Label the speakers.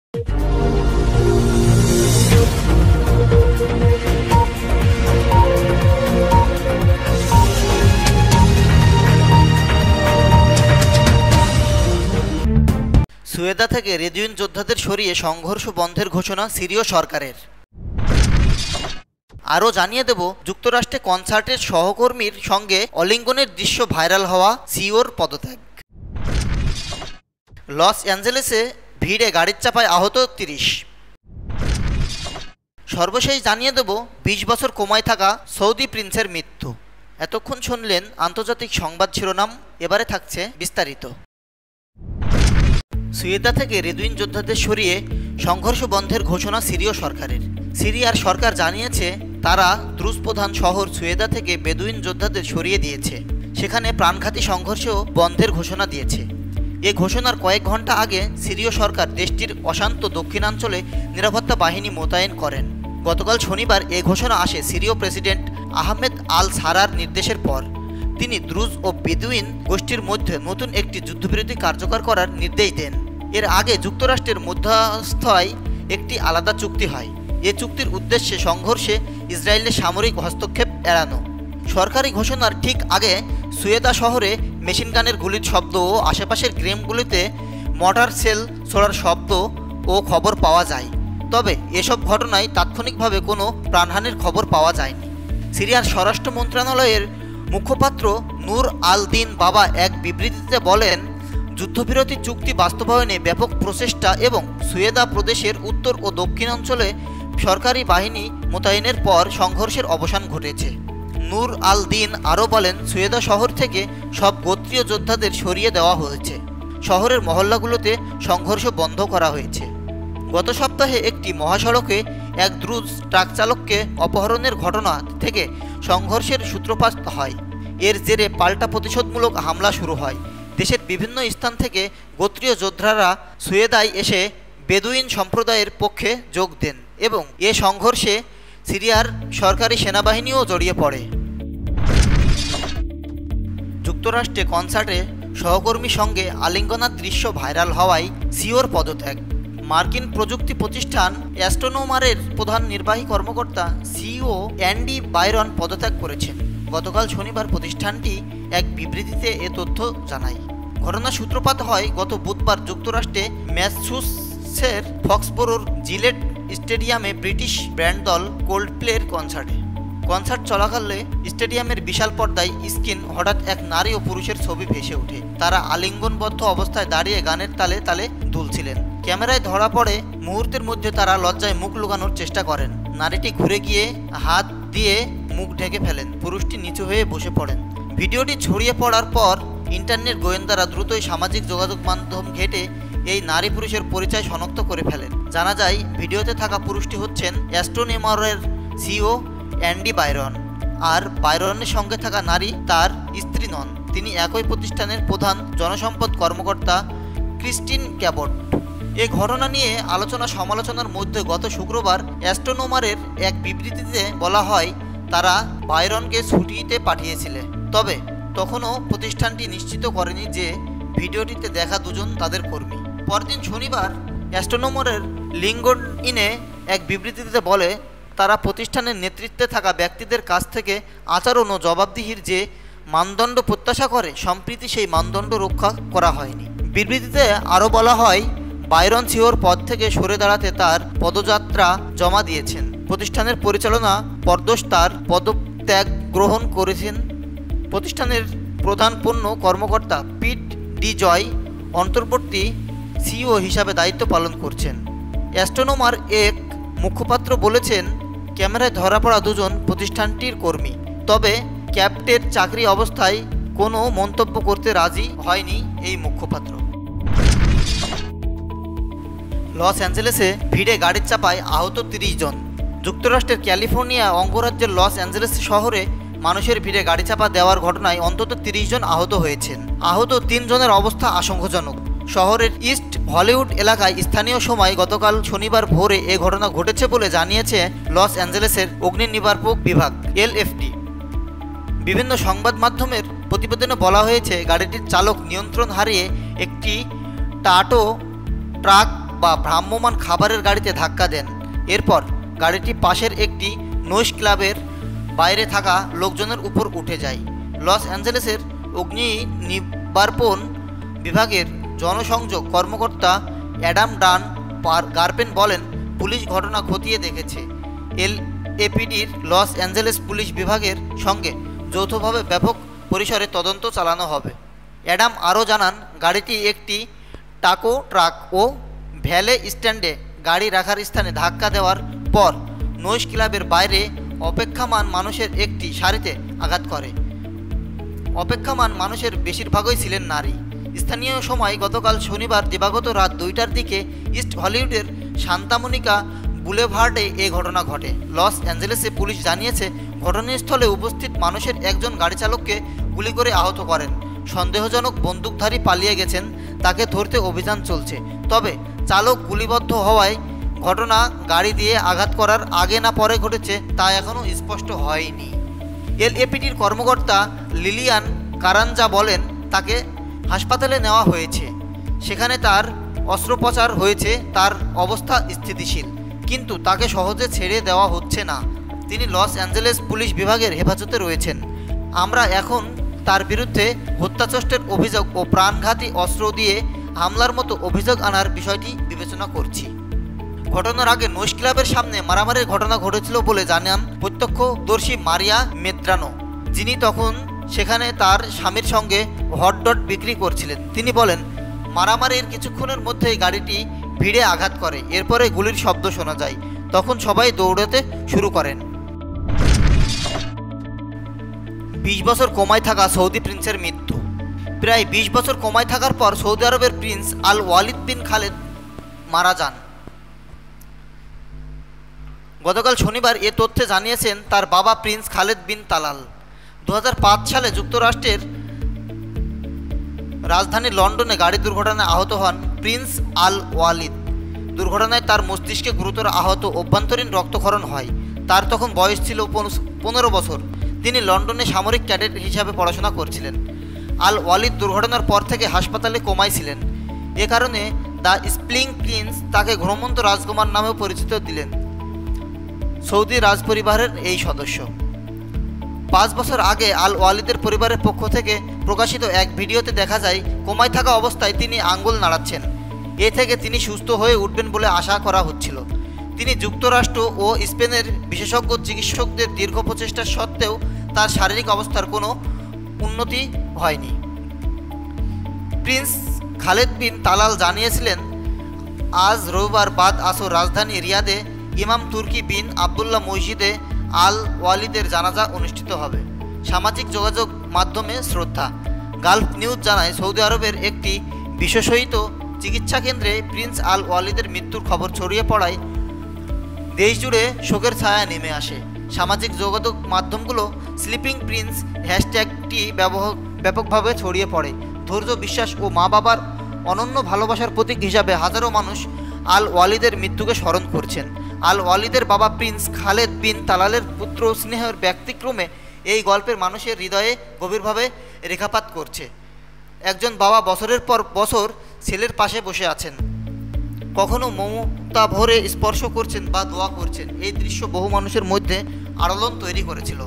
Speaker 1: সুয়েদা থেকে রেদুইন যোদ্ধাদের সরিয়ে সংঘর্ষ বন্ধের ঘোষণা সিরীয় সরকারের। আরও জানিয়ে দেব, যুক্তরাষ্ট্রে কনসার্টের সহকর্মীর সঙ্গে অলিঙ্গনের দৃশ্য ভাইরাল হওয়া, সিইওর পদত্যাগ। লস অ্যাঞ্জেলেসে ভিড়ে গাড়ির চাপায় আহত 30। সর্বশেষ জানিয়ে দেব, 20 বছর কোমায় থাকা সৌদি প্রিন্সের মৃত্যু। এতক্ষণ শুনলেন আন্তর্জাতিক সংবাদ শিরোনাম, এবারে থাকছে বিস্তারিত। সুয়েদা থেকে রেদুইন যোদ্ধাদের সরিয়ে সংঘর্ষ বন্ধের ঘোষণা সিরীয় সরকারের। সিরিয়ার সরকার জানিয়েছে তারা দ্রুজ প্রধান শহর সুয়েদা থেকে বেদুইন যোদ্ধাদের সরিয়ে দিয়েছে। সেখানে প্রাণঘাতী সংঘর্ষ বন্ধের ঘোষণা দিয়েছে। এ ঘোষণার কয়েক ঘন্টা আগে সিরীয় সরকার দেশটির অশান্ত দক্ষিণাঞ্চলে নিরাপত্তা বাহিনী মোতায়েন করেন। গতকাল শনিবার এ ঘোষণা আসে সিরীয় প্রেসিডেন্ট আহমেদ আল সারার নির্দেশের পর। তিনি দ্রুজ ও বেদুইন গোষ্ঠীর মধ্যে নতুন একটি যুদ্ধবিরতি কার্যকর করার নির্দেশ দেন। এর আগে যুক্তরাষ্ট্রের মধ্যস্থতায় একটি আলাদা চুক্তি হয়। এ চুক্তির উদ্দেশ্যে সংঘর্ষে ইসরায়েলের সামরিক হস্তক্ষেপ এড়ানো। সরকারি ঘোষণার ঠিক আগে সুয়েদা শহরে মেশিনগানের গুলির শব্দ ও আশেপাশের গ্রামগুলিতে মর্টার সেল ছোড়ার শব্দ ও খবর পাওয়া যায়। তবে এসব ঘটনায় তাৎক্ষণিকভাবে কোনো প্রাণহানির খবর পাওয়া যায়নি। সিরিয়ার স্বরাষ্ট্র মন্ত্রণালয়ের মুখপাত্র নূর আল দিন বাবা এক বিবৃতিতে বলেন, যুদ্ধবিরতি চুক্তি বাস্তবায়নে ব্যাপক প্রচেষ্টা এবং সুয়েদা প্রদেশের উত্তর ও দক্ষিণাঞ্চলে সরকারি বাহিনী মোতায়েনের পর সংঘর্ষের অবসান ঘটেছে। নূর আল দিন আরও বলেন, সুয়েদা শহর থেকে সব গোত্রীয় যোদ্ধাদের সরিয়ে দেওয়া হয়েছে। শহরের মহল্লাগুলোতে সংঘর্ষ বন্ধ করা হয়েছে। গত সপ্তাহে একটি মহাসড়কে এক দ্রুজ ট্রাক চালককে অপহরণের ঘটনা থেকে সংঘর্ষের সূত্রপাত হয়। এর জেরে পাল্টা প্রতিশোধমূলক হামলা শুরু হয়। দেশের বিভিন্ন স্থান থেকে গোত্রীয় যোদ্ধারা সুয়েদায় এসে বেদুইন সম্প্রদায়ের পক্ষে যোগ দেন এবং এ সংঘর্ষে সিরিয়ার সরকারি সেনাবাহিনীও জড়িয়ে পড়ে। যুক্তরাষ্ট্রে কনসার্টে সহকর্মীর সঙ্গে আলিঙ্গনার দৃশ্য ভাইরাল হওয়ায় সিইওর পদত্যাগ। মার্কিন প্রযুক্তি প্রতিষ্ঠান অ্যাস্ট্রোনোমারের প্রধান নির্বাহী কর্মকর্তা সিইও অ্যান্ডি বাইরন পদত্যাগ করেছেন। গতকাল শনিবার প্রতিষ্ঠানটি এক বিবৃতিতে এ তথ্য জানায়। ঘটনার সূত্রপাত হয় গত বুধবার যুক্তরাষ্ট্রে ম্যাসাচুসেটসের ফক্সবোরোর জিলেট স্টেডিয়ামে ব্রিটিশ ব্যান্ড দল কোল্ডপ্লের কনসার্টে। কনসার্ট চলাকালে স্টেডিয়ামের বিশাল পর্দায় স্ক্রিন হঠাৎ এক নারী ও পুরুষের ছবি ভেসে ওঠে। তারা আলিঙ্গনবদ্ধ অবস্থায় দাঁড়িয়ে গানের তালে তালে দুলছিলেন। ক্যামেরায় ধরা পড়ে। মুহূর্তের মধ্যে তারা লজ্জায় মুখ লুকানোর চেষ্টা করেন। নারীটি ঘুরে গিয়ে হাত দিয়ে মুখ ঢেকে ফেলেন। পুরুষটি নিচু হয়ে বসে পড়েন। ভিডিওটি ছড়িয়ে পড়ার পর ইন্টারনেট গোয়েন্দারা দ্রুতই সামাজিক যোগাযোগ মাধ্যম ঘেঁটে এই নারী পুরুষের পরিচয় শনাক্ত করে ফেলেন। জানা যায়, ভিডিওতে থাকা পুরুষটি হচ্ছেন অ্যাস্ট্রোনোমারের সিইও অ্যান্ডি বাইরন, আর বাইরনের সঙ্গে থাকা নারী তার স্ত্রী নন। তিনি একই প্রতিষ্ঠানের প্রধান জনসম্পদ কর্মকর্তা ক্রিস্টিন ক্যাবট। এ ঘটনা নিয়ে আলোচনা সমালোচনার মধ্যে গত শুক্রবার অ্যাস্ট্রোনোমারের এক বিবৃতিতে বলা হয় তারা বাইরনকে ছুটিতে পাঠিয়েছিলেন। তবে তখনও প্রতিষ্ঠানটি নিশ্চিত করেনি যে ভিডিওটিতে দেখা দুজন তাদের কর্মী। পরদিন শনিবার অ্যাস্ট্রোনোমারের লিঙ্কডইনে এক বিবৃতিতে বলে তারা প্রতিষ্ঠানের নেতৃত্বে থাকা ব্যক্তিদের কাছ থেকে আচরণ ও জবাবদিহির যে মানদণ্ড প্রত্যাশা করে, সম্প্রতি সেই মানদণ্ড রক্ষা করা হয়নি। বিবৃতিতে আরও বলা হয়, বাইরন সিইওর পদ থেকে সরে দাঁড়াতে তার পদযাত্রা জমা দিয়েছেন। প্রতিষ্ঠানের পরিচালনা পর্ষদ তার পদত্যাগ গ্রহণ করেছেন। প্রতিষ্ঠানের প্রধান পণ্য কর্মকর্তা পিট ডি জয় অন্তর্বর্তী সিইও হিসাবে দায়িত্ব পালন করছেন। অ্যাস্ট্রোনোমার এক মুখপাত্র বলেছেন, ক্যামেরায় ধরা পড়া দুজন প্রতিষ্ঠানটির কর্মী। তবে ক্যাপ্টের চাকরি অবস্থায় কোনো মন্তব্য করতে রাজি হয়নি এই মুখপাত্র। লস অ্যাঞ্জেলেসে ভিড়ে গাড়ির চাপায় আহত 30 জন। যুক্তরাষ্ট্রের ক্যালিফোর্নিয়া অঙ্গরাজ্যের লস অ্যাঞ্জেলেস শহরে মানুষের ভিড়ে গাড়ি চাপা দেওয়ার ঘটনায় অন্তত 30 জন আহত হয়েছেন। আহত 3 জনের অবস্থা আশঙ্কাজনক। শহরের ইস্ট হলিউড এলাকায় স্থানীয় সময় গতকাল শনিবার ভোরে এ ঘটনা ঘটেছে বলে জানিয়েছে লস অ্যাঞ্জেলেসের অগ্নি নির্বাপক বিভাগ এলএফডি। বিভিন্ন সংবাদ মাধ্যমের প্রতিবেদনে বলা হয়েছে গাড়িটির চালক নিয়ন্ত্রণ হারিয়ে একটি টাটো ট্রাক বা ভ্রাম্যমাণ খাবারের গাড়িতে ধাক্কা দেন। এরপর গাড়িটি পাশের একটি নৈশ ক্লাবের বাইরে থাকা লোকজনের উপর উঠে যায়। লস অ্যাঞ্জেলেসের অগ্নি নির্বাপন বিভাগের জনসংযোগ কর্মকর্তা অ্যাডাম ডান গার্পেন বলেন, পুলিশ ঘটনা খতিয়ে দেখেছে। এলএপিডির লস অ্যাঞ্জেলেস পুলিশ বিভাগের সঙ্গে যৌথভাবে ব্যাপক পরিসরে তদন্ত চালানো হবে। অ্যাডাম আরও জানান, গাড়িটি একটি টাকো ট্রাক ও ভ্যালে স্ট্যান্ডে গাড়ি রাখার স্থানে ধাক্কা দেওয়ার পর নৈশ ক্লাবের বাইরে অপেক্ষামান মানুষের একটি সারিতে আঘাত করে। অপেক্ষামান মানুষের বেশিরভাগই ছিলেন নারী। স্থানীয় সময় গতকাল শনিবার দিবাগত রাত 2টার দিকে ইস্ট হলিউডের সান্তামনিকা বুলেভার্ডে এ ঘটনা ঘটে। লস অ্যাঞ্জেলেসে পুলিশ জানিয়েছে, ঘটনাস্থলে উপস্থিত মানুষের একজন গাড়ি চালককে গুলি করে আহত করেন। সন্দেহজনক বন্দুকধারী পালিয়ে গেছেন, তাকে ধরতে অভিযান চলছে। তবে চালক গুলিবদ্ধ হওয়ায় ঘটনা গাড়ি দিয়ে আঘাত করার আগে না পরে ঘটেছে তা এখনও স্পষ্ট হয়নি। এলএপিডির কর্মকর্তা লিলিয়ান কারাঞ্জা বলেন, তাকে হাসপাতালে নেওয়া হয়েছে, সেখানে তার অস্ত্রোপচার হয়েছে, তার অবস্থা স্থিতিশীল, কিন্তু তাকে সহজে ছেড়ে দেওয়া হচ্ছে না। তিনি লস অ্যাঞ্জেলেস পুলিশ বিভাগের হেফাজতে রয়েছেন। আমরা এখন তার বিরুদ্ধে হত্যাচেষ্টার অভিযোগ ও প্রাণঘাতী অস্ত্র দিয়ে হামলার মতো অভিযোগ আনার বিষয়টি বিবেচনা করছি। ঘটনার আগে নৈশ ক্লাবের সামনে মারামারির ঘটনা ঘটেছিল বলে জানান প্রত্যক্ষদর্শী মারিয়া মেদ্রানো, যিনি তখন সেখানে তার স্বামীর সঙ্গে হটডগ বিক্রি করছিলেন। তিনি বলেন, মারামারির কিছুক্ষণের মধ্যেই গাড়িটি ভিড়ে আঘাত করে, এরপরে গুলির শব্দ শোনা যায়। তখন সবাই দৌড়াতে শুরু করেন। 20 বছর কোমায় থাকা সৌদি প্রিন্সের মৃত্যু। প্রায় 20 বছর কোমায় থাকার পর সৌদি আরবের প্রিন্স আল ওয়ালিদ বিন খালেদ মারা যান। গতকাল শনিবার এ তথ্যে জানিয়েছেন তার বাবা প্রিন্স খালেদ বিন তালাল। 2005 সালে যুক্তরাষ্ট্রের রাজধানী লন্ডনে গাড়ি দুর্ঘটনায় আহত হন প্রিন্স আল ওয়ালিদ। দুর্ঘটনায় তার মস্তিষ্কে গুরুতর আহত, অভ্যন্তরীণ রক্তক্ষরণ হয়। তার তখন বয়স ছিল 15 বছর। তিনি লন্ডনে সামরিক ক্যাডেট হিসাবে পড়াশোনা করছিলেন। আল ওয়ালিদ দুর্ঘটনার পর থেকে হাসপাতালে কোমায় ছিলেন। এ কারণে দ্য স্প্লিং প্রিন্স তাকে ঘুমন্ত রাজকুমার নামেও পরিচিত দিলেন সৌদি রাজপরিবারের এই সদস্য। 5 বছর আগে আল ওয়ালিদের পরিবারের পক্ষ থেকে প্রকাশিত এক ভিডিওতে দেখা যায়, কোমায় থাকা অবস্থায় তিনি আঙ্গুল নাড়াচ্ছেন। এ থেকে তিনি সুস্থ হয়ে উঠবেন বলে আশা করা হচ্ছিল। তিনি যুক্তরাষ্ট্র ও স্পেনের বিশেষজ্ঞ চিকিৎসকদের দীর্ঘ প্রচেষ্টা সত্ত্বেও তার শারীরিক অবস্থার কোনো উন্নতি হয়নি। প্রিন্স খালেদ বিন তালাল জানিয়েছিলেন, আজ রবিবার বাদ আসর রাজধানী রিয়াদে ইমাম তুর্কি বিন আবদুল্লাহ মসজিদে আল ওয়ালিদের জানাজা অনুষ্ঠিত হবে। সামাজিক যোগাযোগ মাধ্যমে শ্রদ্ধা। গালফ নিউজ জানায়, সৌদি আরবের একটি বিশেষায়িত চিকিৎসা কেন্দ্রে প্রিন্স আল ওয়ালিদের মৃত্যুর খবর ছড়িয়ে পড়ায় দেশজুড়ে শোকের ছায়া নেমে আসে। সামাজিক যোগাযোগ মাধ্যমগুলো স্লিপিং প্রিন্স হ্যাশট্যাগটি ব্যাপকভাবে ছড়িয়ে পড়ে। ধৈর্য, বিশ্বাস ও মা বাবার অনন্য ভালোবাসার প্রতীক হিসাবে হাজারো মানুষ আল ওয়ালিদের মৃত্যুকে স্মরণ করছেন। আল ওয়ালিদের বাবা প্রিন্স খালেদ বিন তালালের পুত্র স্নেহের ব্যক্তিক্রমে এই গল্পের মানুষের হৃদয়ে গভীরভাবে রেখাপাত করছে। একজন বাবা বছরের পর বছর ছেলের পাশে বসে আছেন, কখনো মমতা ভরে স্পর্শ করছেন বা দোয়া করছেন। এই দৃশ্য বহু মানুষের মধ্যে আলোড়ন তৈরি করেছিল।